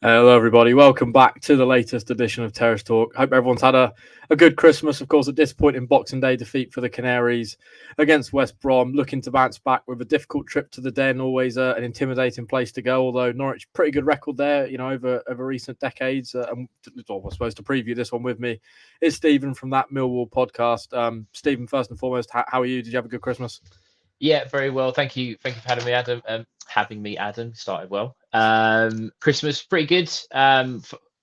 Hello, everybody. Welcome back to the latest edition of Terrace Talk. Hope everyone's had a good Christmas. Of course, a disappointing Boxing Day defeat for the Canaries against West Brom. Looking to bounce back with a difficult trip to the Den. Always an intimidating place to go. Although Norwich, pretty good record there, over recent decades. And I suppose to preview this one with me is Stephen from That Millwall Podcast. Stephen, first and foremost, how are you? Did you have a good Christmas? Yeah, very well. Thank you. Thank you for having me, Adam. Having me, Adam. Started well. Christmas pretty good.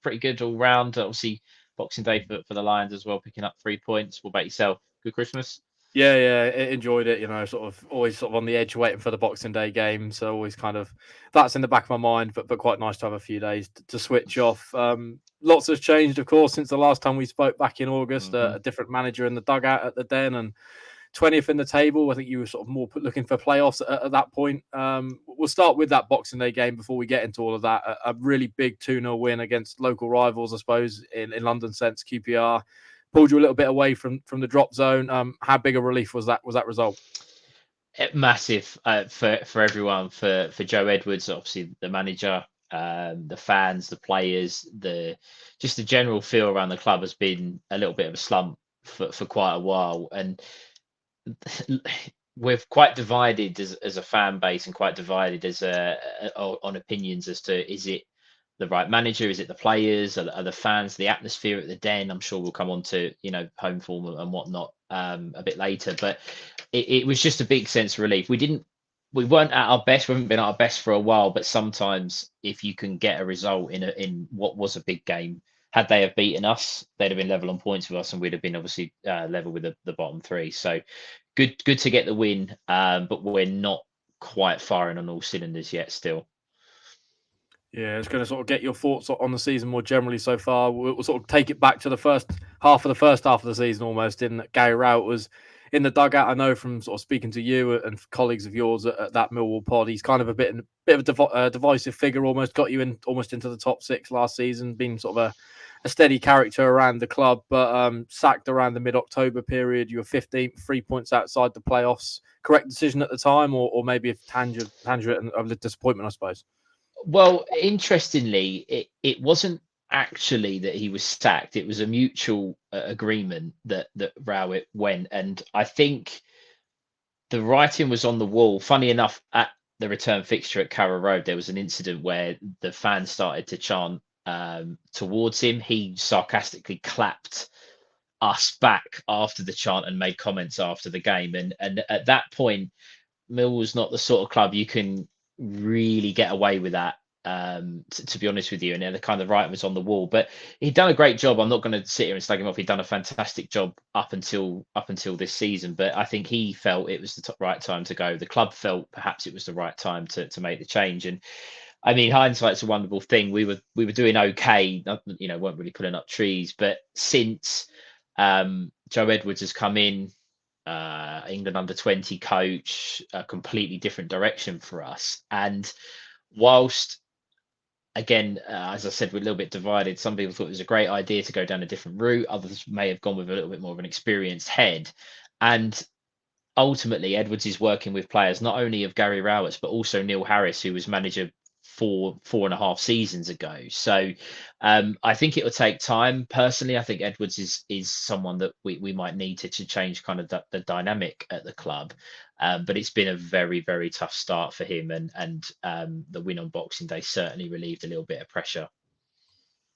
Pretty good all round. Obviously, Boxing Day for the Lions as well, picking up 3 points. What about yourself? Good Christmas? Yeah, enjoyed it. Sort of always sort of on the edge, waiting for the Boxing Day game. So always kind of that's in the back of my mind, but quite nice to have a few days to switch off. Lots has changed, of course, since the last time we spoke back in August. A different manager in the dugout at the Den and 20th in the table. I think you were sort of more looking for playoffs at that point. We'll start with that Boxing Day game before we get into all of that. A really big 2-0 win against local rivals, I suppose, in London sense, QPR. Pulled you a little bit away from the drop zone. How big a relief was that result? Massive for everyone. For Joe Edwards, obviously the manager, the fans, the players, the general feel around the club has been a little bit of a slump for quite a while, and we're quite divided as a fan base and quite divided on opinions as to, is it the right manager, is it the players, are the fans, the atmosphere at the Den. I'm sure we'll come on to home form and whatnot a bit later, but it was just a big sense of relief. We weren't at our best. We haven't been at our best for a while, but sometimes if you can get a result in what was a big game, had they have beaten us, they'd have been level on points with us, and we'd have been obviously level with the bottom three. So good to get the win, but we're not quite firing on all cylinders yet still. Yeah, it's going to sort of get your thoughts on the season more generally so far. We'll sort of take it back to the first half of the season almost. In that Gary Rowett was in the dugout. I know from sort of speaking to you and colleagues of yours at that Millwall pod, he's kind of a bit of a divisive figure. Almost got you in almost into the top six last season. Been sort of a steady character around the club, but sacked around the mid-October period. You were 15th, 3 points outside the playoffs. Correct decision at the time, or maybe a tangent of the disappointment, I suppose. Well, interestingly, it wasn't actually that he was sacked. It was a mutual agreement that Rowett went, and I think the writing was on the wall. Funny enough, at the return fixture at Carrow Road, there was an incident where the fans started to chant towards him. He sarcastically clapped us back after the chant and made comments after the game. And at that point, Millwall's not the sort of club you can really get away with that, to be honest with you. And the kind of writing was on the wall, but he'd done a great job. I'm not going to sit here and slag him off. He'd done a fantastic job up until this season, but I think he felt it was the right time to go. The club felt perhaps it was the right time to make the change. And I mean, hindsight's a wonderful thing. We were doing okay, weren't really pulling up trees, but since Joe Edwards has come in, England under 20 coach, a completely different direction for us. And whilst, again, as I said, we're a little bit divided. Some people thought it was a great idea to go down a different route. Others may have gone with a little bit more of an experienced head. And ultimately, Edwards is working with players not only of Gary Rowett's, but also Neil Harris, who was manager 4.5 seasons ago. So I think it will take time. Personally, I think Edwards is someone that we might need to change kind of the dynamic at the club. But it's been a very, very tough start for him, and the win on Boxing Day certainly relieved a little bit of pressure.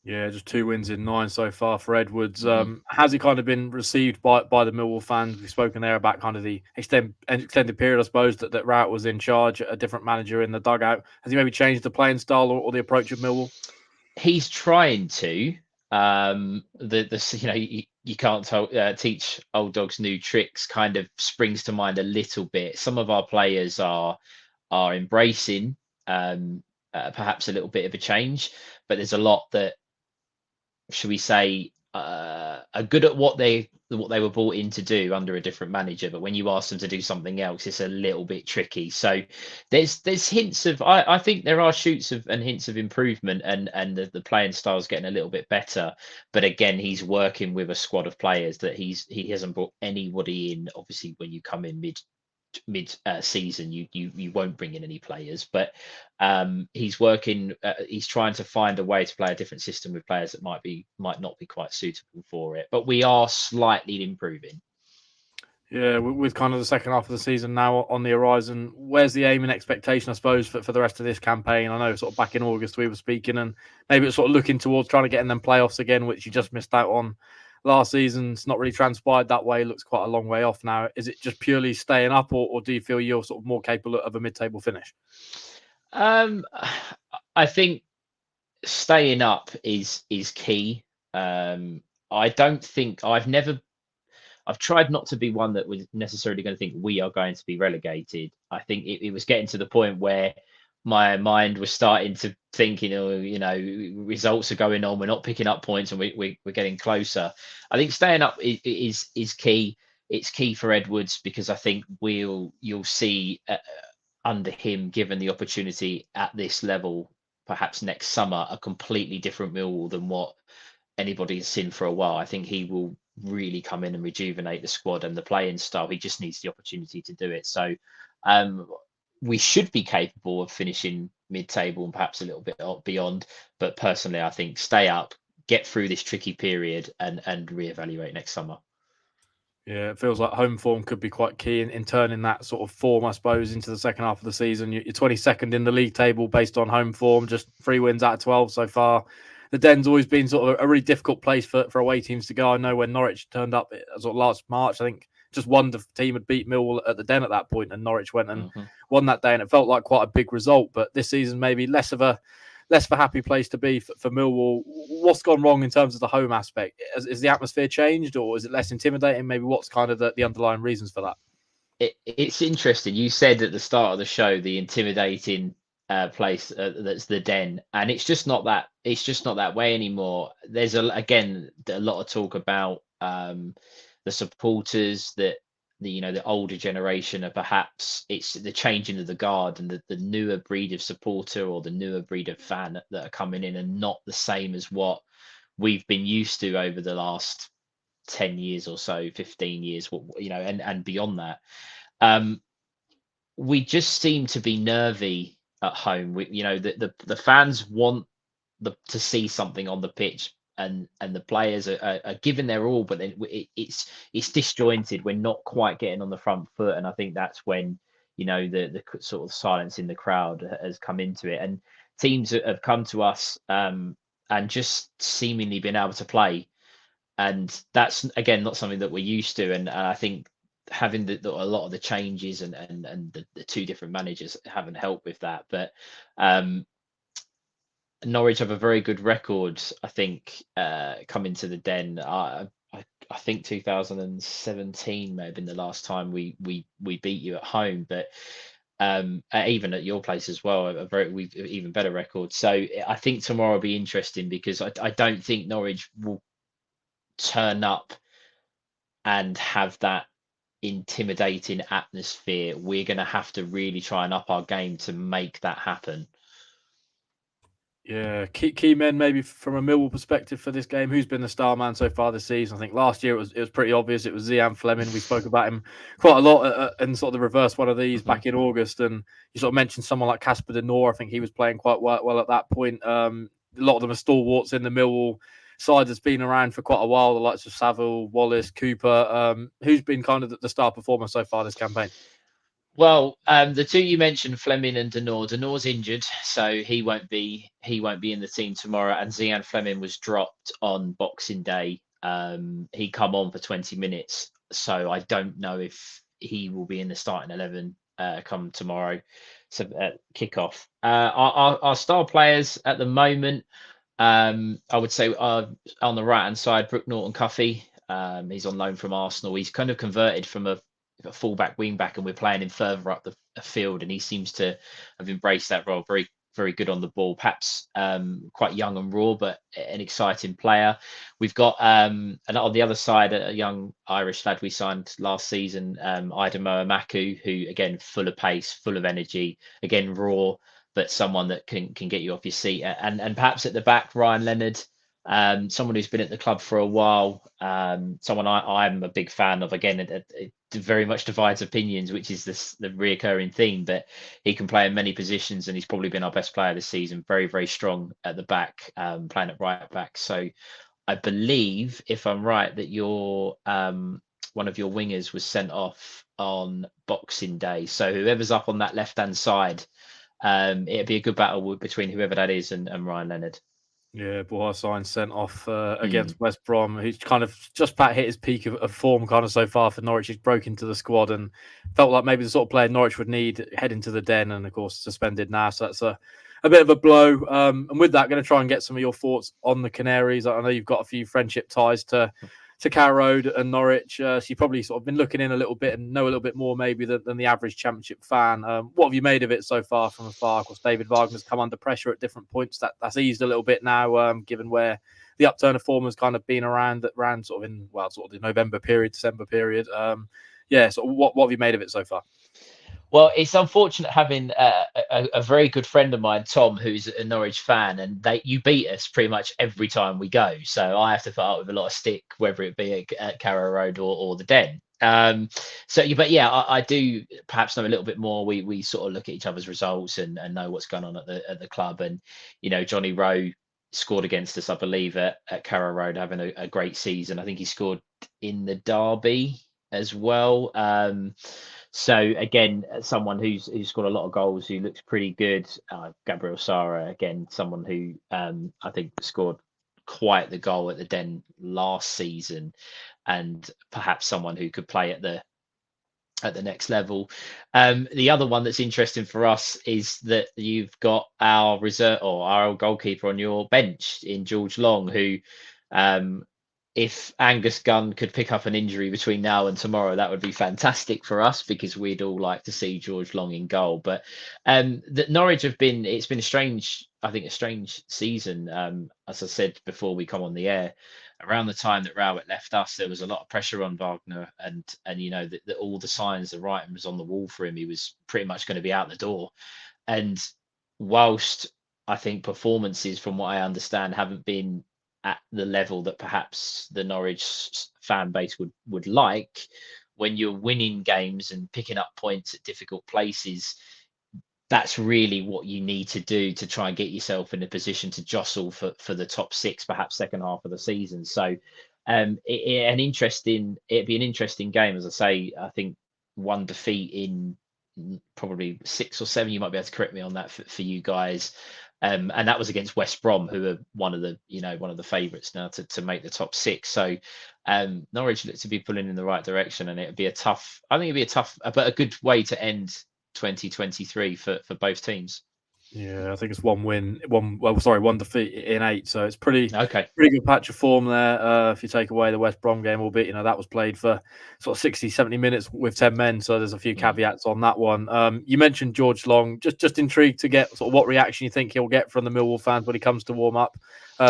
Yeah, just 2 wins in 9 so far for Edwards. Has he kind of been received by the Millwall fans? We've spoken there about kind of the extended period, I suppose, that Rowett was in charge, a different manager in the dugout. Has he maybe changed the playing style or the approach of Millwall? He's trying to. You can't teach old dogs new tricks. Kind of springs to mind a little bit. Some of our players are embracing perhaps a little bit of a change, but there's a lot that, should we say, are good at what they were brought in to do under a different manager, but when you ask them to do something else, it's a little bit tricky. So there's hints of, I think there are shoots of and hints of improvement, and the playing style is getting a little bit better. But again, he's working with a squad of players that he hasn't brought anybody in. Obviously, when you come in mid season, you won't bring in any players, but he's working. He's trying to find a way to play a different system with players that might not be quite suitable for it. But we are slightly improving. Yeah, with kind of the second half of the season now on the horizon, where's the aim and expectation, I suppose, for the rest of this campaign? I know sort of back in August we were speaking, and maybe it's sort of looking towards trying to get in them playoffs again, which you just missed out on last season. It's not really transpired that way. It looks quite a long way off now. Is it just purely staying up, or do you feel you're sort of more capable of a mid-table finish? I think staying up is key. I don't think I've tried not to be one that was necessarily going to think we are going to be relegated. I think it was getting to the point where my mind was starting to think, results are going on. We're not picking up points, and we're getting closer. I think staying up is key. It's key for Edwards, because I think you'll see under him, given the opportunity at this level, perhaps next summer, a completely different Millwall than what anybody has seen for a while. I think he will really come in and rejuvenate the squad and the playing style. He just needs the opportunity to do it. So we should be capable of finishing mid-table and perhaps a little bit beyond. But personally, I think stay up, get through this tricky period, and reevaluate next summer. Yeah, it feels like home form could be quite key in turning that sort of form, I suppose, into the second half of the season. You're 22nd in the league table based on home form, just 3 wins out of 12 so far. The Den's always been sort of a really difficult place for away teams to go. I know when Norwich turned up sort of last March, I think just one team had beat Millwall at the Den at that point, and Norwich went and won that day, and it felt like quite a big result. But this season, maybe less of a happy place to be for Millwall. What's gone wrong in terms of the home aspect? Is the atmosphere changed, or is it less intimidating? Maybe what's kind of the underlying reasons for that? It's interesting. You said at the start of the show the intimidating place that's the Den, and it's just not that. It's just not that way anymore. There's a lot of talk about the supporters, that the older generation, are perhaps it's the changing of the guard, and the newer breed of supporter or the newer breed of fan that are coming in, and not the same as what we've been used to over the last 10 years or so, 15 years, and beyond that. We just seem to be nervy at home. The fans want to see something on the pitch, and the players are giving their all, but then it's disjointed. We're not quite getting on the front foot, and I think that's when the sort of silence in the crowd has come into it, and teams have come to us and just seemingly been able to play, and that's again not something that we're used to. And I think having a lot of the changes and the two different managers haven't helped with that. But Norwich have a very good record, I think, coming to the Den. I think 2017 may have been the last time we beat you at home, but even at your place as well, we've even better record. So I think tomorrow will be interesting, because I don't think Norwich will turn up and have that intimidating atmosphere. We're going to have to really try and up our game to make that happen. Yeah, key men maybe from a Millwall perspective for this game. Who's been the star man so far this season? I think last year it was pretty obvious. It was Zian Fleming. We spoke about him quite a lot in sort of the reverse one of these back in August, and you sort of mentioned someone like Casper De Noor. I think he was playing quite well at that point. A lot of them are stalwarts in the Millwall side that's been around for quite a while. The likes of Saville, Wallace, Cooper. Who's been kind of the star performer so far this campaign? Well, the two you mentioned, Fleming and De Noor. De Noor's injured, so he won't be in the team tomorrow. And Zian Fleming was dropped on Boxing Day. He come on for 20 minutes, so I don't know if he will be in the starting 11 come tomorrow. So kickoff. Our star players at the moment, I would say, on the right hand side, Brooke Norton-Cuffy. He's on loan from Arsenal. He's kind of converted from a fullback, wingback, and we're playing him further up the field, and he seems to have embraced that role. Very, very good on the ball. Perhaps quite young and raw, but an exciting player. We've got and on the other side, a young Irish lad we signed last season, Idamoa Maku, who again full of pace, full of energy, again raw, but someone that can get you off your seat. And perhaps at the back, Ryan Leonard. someone who's been at the club for a while, someone I'm a big fan of. Again, it very much divides opinions, which is the reoccurring theme, but he can play in many positions, and he's probably been our best player this season. Very, very strong at the back, playing at right back. So I believe, if I'm right, that your one of your wingers was sent off on Boxing Day. So whoever's up on that left-hand side, it'd be a good battle between whoever that is and Ryan Leonard. Yeah, Boharsine sent off Mm. against West Brom. He's kind of just about hit his peak of form kind of so far for Norwich. He's broke into the squad and felt like maybe the sort of player Norwich would need heading to the Den, and of course suspended now. So that's a bit of a blow. And with that, going to try and get some of your thoughts on the Canaries. I know you've got a few friendship ties to Carrow Road and Norwich. So you've probably sort of been looking in a little bit and know a little bit more maybe than the average Championship fan. What have you made of it so far from afar? Of course, David Wagner's come under pressure at different points. That's eased a little bit now, given where the upturn of form has kind of been around sort of in, well, sort of the November period, December period. So what have you made of it so far? Well, it's unfortunate having a very good friend of mine, Tom, who's a Norwich fan, and you beat us pretty much every time we go. So I have to put up with a lot of stick, whether it be at Carrow Road or the Den. I do perhaps know a little bit more. We sort of look at each other's results and know what's going on at the club. And Johnny Rowe scored against us, I believe, at Carrow Road, having a great season. I think he scored in the derby as well. So again, someone who's scored a lot of goals, who looks pretty good. Gabriel Sara, again, someone who I think scored quite the goal at the Den last season, and perhaps someone who could play at the next level. The other one that's interesting for us is that you've got our reserve or our goalkeeper on your bench in George Long, who if Angus Gunn could pick up an injury between now and tomorrow, that would be fantastic for us, because we'd all like to see George Long in goal. But that Norwich it's been a strange season. As I said before we come on the air, around the time that Rowett left us, there was a lot of pressure on Wagner, and that all the signs, the writing was on the wall for him. He was pretty much going to be out the door. And whilst I think performances, from what I understand, haven't been at the level that perhaps the Norwich fan base would like, when you're winning games and picking up points at difficult places, that's really what you need to do to try and get yourself in a position to jostle for the top six, perhaps second half of the season. So it'd be an interesting game. As I say, I think one defeat in probably 6 or 7, you might be able to correct me on that for you guys. And that was against West Brom, who are one of the favourites now to make the top 6. So Norwich look to be pulling in the right direction, and it'd be a tough, but a good way to end 2023 for both teams. Yeah, I think it's one defeat in 8, so it's pretty good patch of form there. If you take away the West Brom game, albeit that was played for sort of 60-70 minutes with 10 men, so there's a few caveats on that one. You mentioned George Long. Just intrigued to get sort of what reaction you think he'll get from the Millwall fans when he comes to warm up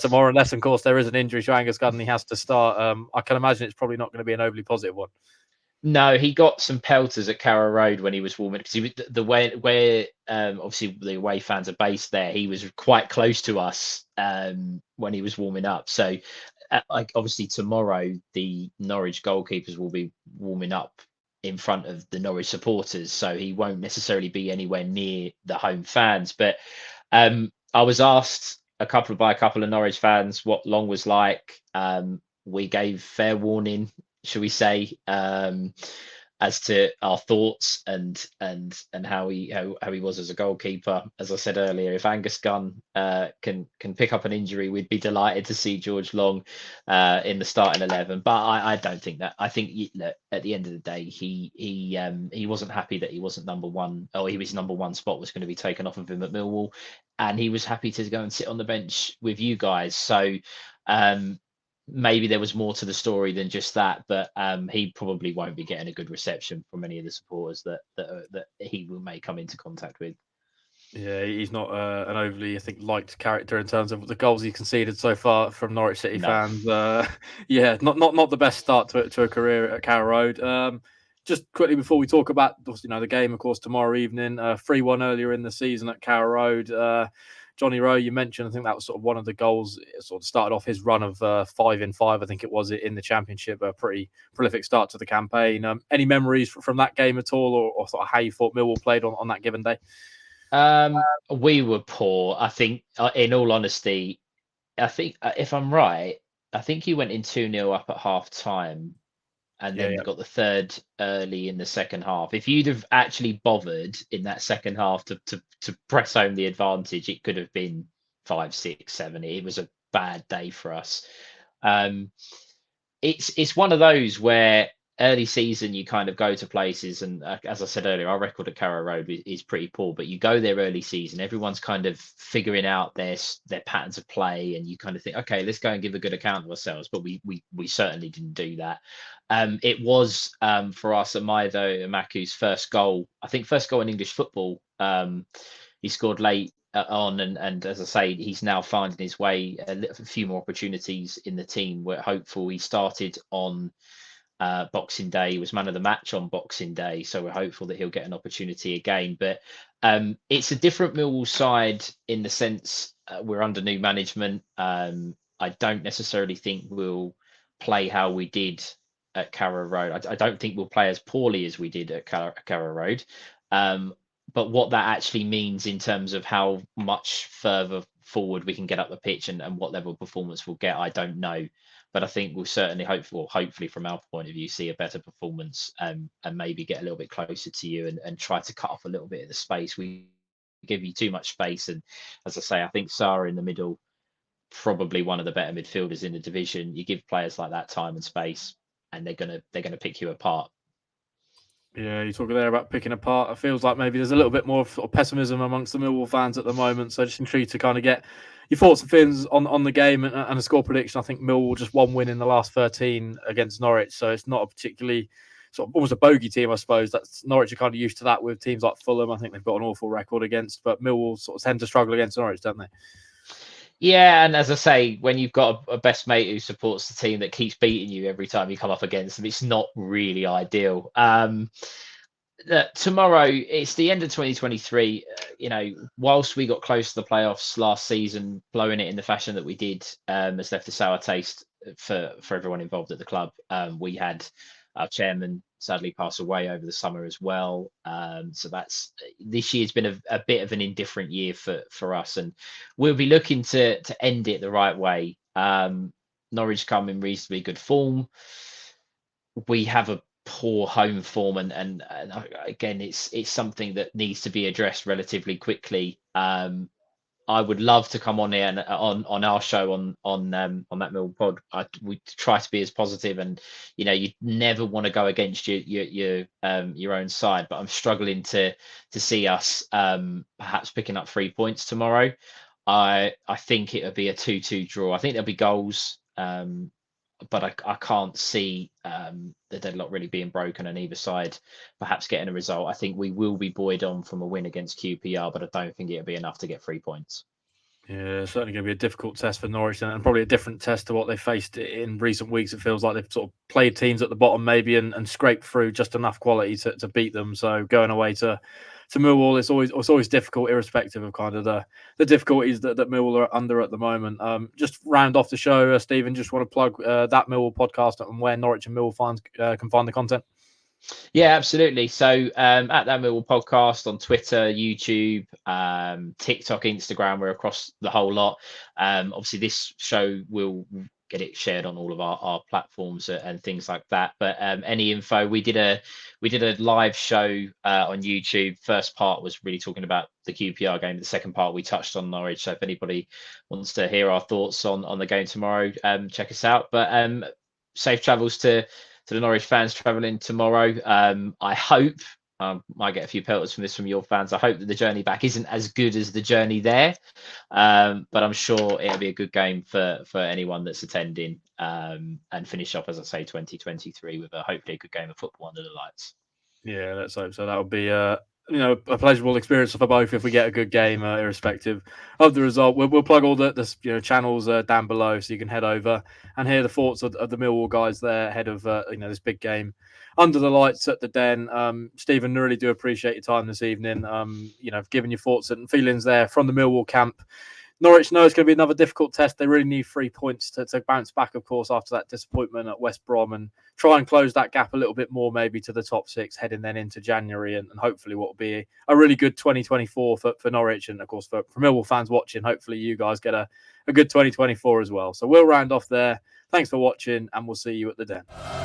tomorrow, unless of course there is an injury to Angus Gunn and he has to start. I can imagine it's probably not going to be an overly positive one. No, he got some pelters at Carrow Road when he was warming, because the way where obviously the away fans are based there, he was quite close to us when he was warming up. So obviously tomorrow the Norwich goalkeepers will be warming up in front of the Norwich supporters, so he won't necessarily be anywhere near the home fans. But I was asked by a couple of Norwich fans what Long was like. We gave fair warning, shall we say, as to our thoughts and how he was as a goalkeeper. As I said earlier, if Angus Gunn can pick up an injury, we'd be delighted to see George Long in the starting 11. But I don't think that. I think at the end of the day, he wasn't happy that he wasn't number one, or his number one spot was going to be taken off of him at Millwall, and he was happy to go and sit on the bench with you guys. So maybe there was more to the story than just that, but he probably won't be getting a good reception from any of the supporters that he may come into contact with. Yeah, he's not an overly, I think, liked character in terms of the goals he conceded so far from Norwich City fans. Not the best start to a career at Carrow Road. Just quickly before we talk about the game, of course, tomorrow evening, 3-1 earlier in the season at Carrow Road. Johnny Rowe, you mentioned, I think that was sort of one of the goals. It sort of started off his run of 5 in 5, I think it was, in the Championship. A pretty prolific start to the campaign. Any memories from that game at all, or sort of how you thought Millwall played on that given day? We were poor. I think, in all honesty, I think if I'm right, I think he went in 2-0 up at half time and then got the third early in the second half. If you'd have actually bothered in that second half to press home the advantage, it could have been 5, 6, 7. It was a bad day for us. It's one of those where early season you kind of go to places, and as I said earlier, our record at Carrow Road is pretty poor, but you go there early season, everyone's kind of figuring out their patterns of play, and you kind of think, okay, let's go and give a good account of ourselves. But we certainly didn't do that. It was for us Amaido Amaku's first goal in English football. He scored late on, and as I say, he's now finding his way a few more opportunities in the team. We're hopeful. He started on Boxing Day. He was man of the match on Boxing Day, so we're hopeful that he'll get an opportunity again. But it's a different Millwall side in the sense we're under new management. I don't necessarily think we'll play how we did at Carrow Road. I don't think we'll play as poorly as we did at Carrow Road. But what that actually means in terms of how much further forward we can get up the pitch and what level of performance we'll get, I don't know. But I think we'll certainly hopefully from our point of view, see a better performance and maybe get a little bit closer to you and try to cut off a little bit of the space. We give you too much space. And as I say, I think Sarr in the middle, probably one of the better midfielders in the division. You give players like that time and space, and they're gonna pick you apart. Yeah, you're talking there about picking apart. It feels like maybe there's a little bit more sort of pessimism amongst the Millwall fans at the moment. So just intrigued to kind of get your thoughts and feelings on the game and a score prediction. I think Millwall just 1 win in the last 13 against Norwich, so it's not a particularly sort of almost a bogey team, I suppose. That's Norwich are kind of used to that with teams like Fulham. I think they've got an awful record against, but Millwall sort of tend to struggle against Norwich, don't they? Yeah, and as I say, when you've got a best mate who supports the team that keeps beating you every time you come up against them, it's not really ideal. Tomorrow, it's the end of 2023. Whilst we got close to the playoffs last season, blowing it in the fashion that we did, has left a sour taste for everyone involved at the club. We had our chairman sadly pass away over the summer as well. So this year's been a bit of an indifferent year for us, and we'll be looking to end it the right way. Norwich come in reasonably good form. We have a poor home form, and again, it's something that needs to be addressed relatively quickly. I would love to come on here and on our show on That Millwall Pod. We try to be as positive, and you never want to go against your own side. But I'm struggling to see us perhaps picking up 3 points tomorrow. I think it'll be a 2-2 draw. I think there'll be goals, but I can't see the deadlock really being broken on either side. Perhaps getting a result. I think we will be buoyed on from a win against QPR, but I don't think it'll be enough to get 3 points. Yeah, it's certainly going to be a difficult test for Norwich, and probably a different test to what they faced in recent weeks. It feels like they've sort of played teams at the bottom maybe and scraped through just enough quality to beat them. So going away to Millwall, it's always difficult, irrespective of kind of the difficulties that Millwall are under at the moment. Just round off the show, Stephen, just want to plug That Millwall Podcast and where Norwich and Millwall fans can find the content. Yeah, absolutely. So at That Millwall Podcast on Twitter, YouTube, TikTok, Instagram, we're across the whole lot. Obviously, this show will get it shared on all of our platforms and things like that. But any info, we did a live show on YouTube. First part was really talking about the QPR game. The second part we touched on Norwich. So if anybody wants to hear our thoughts on the game tomorrow, check us out. But safe travels to the Norwich fans travelling tomorrow. I hope, might get a few pelters from your fans. I hope that the journey back isn't as good as the journey there, but I'm sure it'll be a good game for anyone that's attending, and finish off, as I say, 2023 with hopefully a good game of football under the lights. Yeah, let's hope so. That would be a pleasurable experience for both if we get a good game, irrespective of the result. We'll plug all the channels down below, so you can head over and hear the thoughts of the Millwall guys there ahead of this big game under the lights at the Den. Stephen, really do appreciate your time this evening. Giving your thoughts and feelings there from the Millwall camp. Norwich know it's going to be another difficult test. They really need 3 points to bounce back, of course, after that disappointment at West Brom, and try and close that gap a little bit more, maybe to the top 6, heading then into January, and hopefully what will be a really good 2024 for Norwich, and of course for Millwall fans watching. Hopefully you guys get a good 2024 as well. So we'll round off there. Thanks for watching, and we'll see you at the Den.